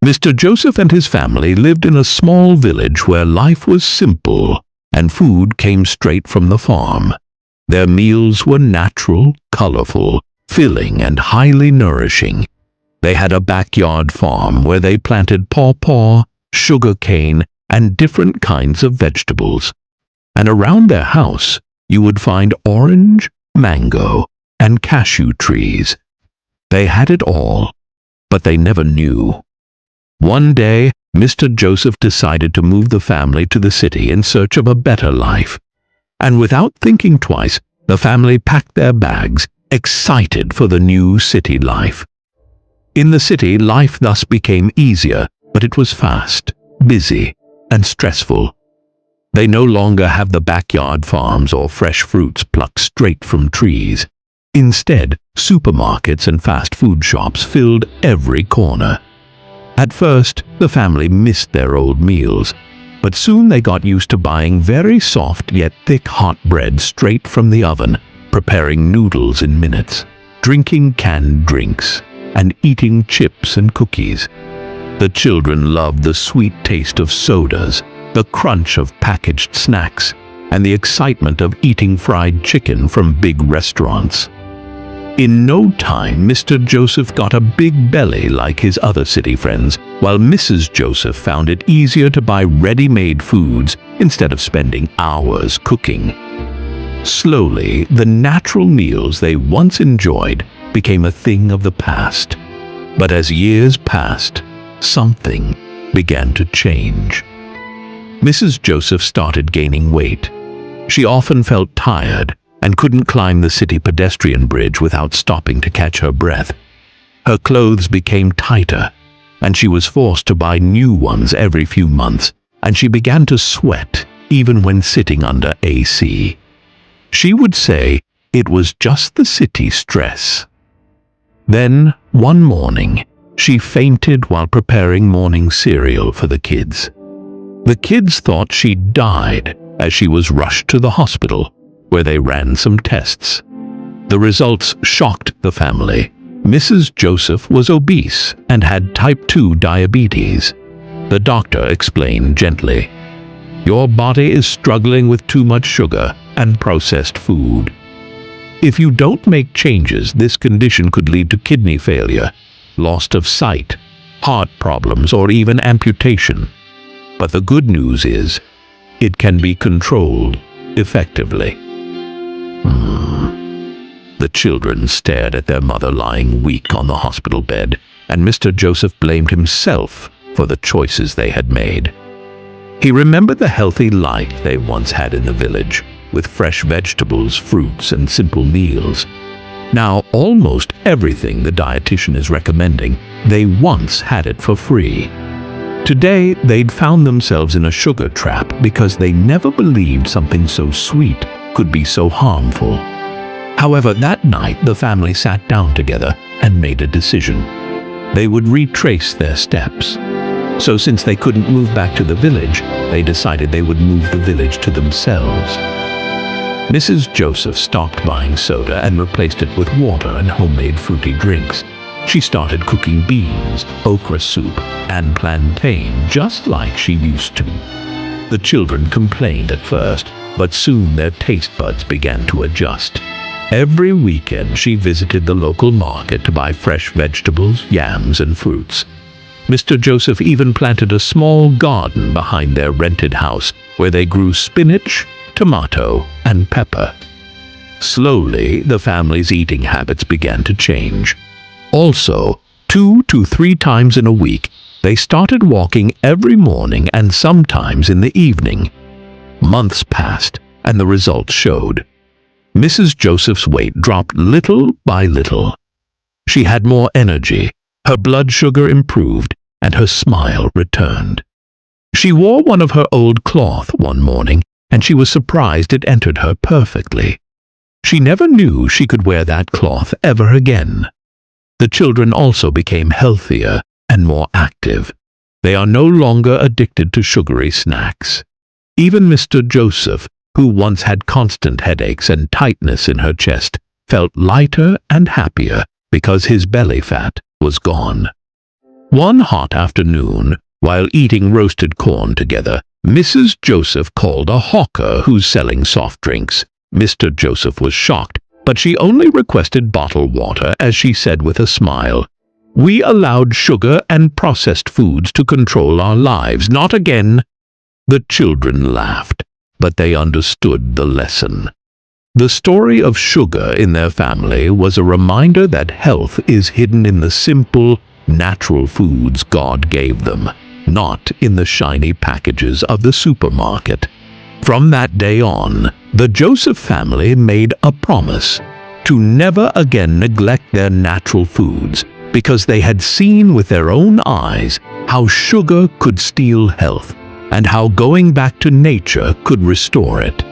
Mr. Joseph and his family lived in a small village where life was simple and food came straight from the farm. Their meals were natural, colorful, filling, and highly nourishing. They had a backyard farm where they planted pawpaw, sugarcane, and different kinds of vegetables. And around their house, you would find orange, mango, and cashew trees. They had it all, but they never knew. One day, Mr. Joseph decided to move the family to the city in search of a better life. And without thinking twice, the family packed their bags, excited for the new city life. In the city, life thus became easier, but it was fast, busy, and stressful. They no longer have the backyard farms or fresh fruits plucked straight from trees. Instead, supermarkets and fast food shops filled every corner. At first, the family missed their old meals, but soon they got used to buying very soft yet thick hot bread straight from the oven, preparing noodles in minutes, drinking canned drinks, and eating chips and cookies. The children loved the sweet taste of sodas, the crunch of packaged snacks, and the excitement of eating fried chicken from big restaurants. In no time, Mr. Joseph got a big belly like his other city friends, while Mrs. Joseph found it easier to buy ready-made foods instead of spending hours cooking. Slowly, the natural meals they once enjoyed became a thing of the past. But as years passed, something began to change. Mrs. Joseph started gaining weight. She often felt tired and couldn't climb the city pedestrian bridge without stopping to catch her breath. Her clothes became tighter, and she was forced to buy new ones every few months, and she began to sweat even when sitting under AC. She would say it was just the city stress. Then, one morning, she fainted while preparing morning cereal for the kids. The kids thought she'd died as she was rushed to the hospital, where they ran some tests. The results shocked the family. Mrs. Joseph was obese and had type 2 diabetes. The doctor explained gently, "Your body is struggling with too much sugar and processed food. If you don't make changes, this condition could lead to kidney failure, loss of sight, heart problems, or even amputation. But the good news is, it can be controlled effectively." The children stared at their mother lying weak on the hospital bed, and Mr. Joseph blamed himself for the choices they had made. He remembered the healthy life they once had in the village, with fresh vegetables, fruits, and simple meals. Now, almost everything the dietitian is recommending, they once had it for free. Today, they'd found themselves in a sugar trap because they never believed something so sweet could be so harmful. However, that night, the family sat down together and made a decision. They would retrace their steps. So since they couldn't move back to the village, they decided they would move the village to themselves. Mrs. Joseph stopped buying soda and replaced it with water and homemade fruity drinks. She started cooking beans, okra soup, and plantain just like she used to. The children complained at first, but soon their taste buds began to adjust. Every weekend she visited the local market to buy fresh vegetables, yams, and fruits. Mr. Joseph even planted a small garden behind their rented house where they grew spinach, tomato, and pepper. Slowly, the family's eating habits began to change. Also, 2 to 3 times in a week, they started walking every morning and sometimes in the evening. Months passed, and the results showed. Mrs. Joseph's weight dropped little by little. She had more energy, her blood sugar improved, and her smile returned. She wore one of her old cloth one morning, and she was surprised it entered her perfectly. She never knew she could wear that cloth ever again. The children also became healthier and more active. They are no longer addicted to sugary snacks. Even Mr. Joseph, who once had constant headaches and tightness in her chest, felt lighter and happier because his belly fat was gone. One hot afternoon, while eating roasted corn together, Mrs. Joseph called a hawker who's selling soft drinks. Mr. Joseph was shocked, but she only requested bottled water as she said with a smile, "We allowed sugar and processed foods to control our lives, not again." The children laughed, but they understood the lesson. The story of sugar in their family was a reminder that health is hidden in the simple, natural foods God gave them, not in the shiny packages of the supermarket. From that day on, the Joseph family made a promise to never again neglect their natural foods, because they had seen with their own eyes how sugar could steal health and how going back to nature could restore it.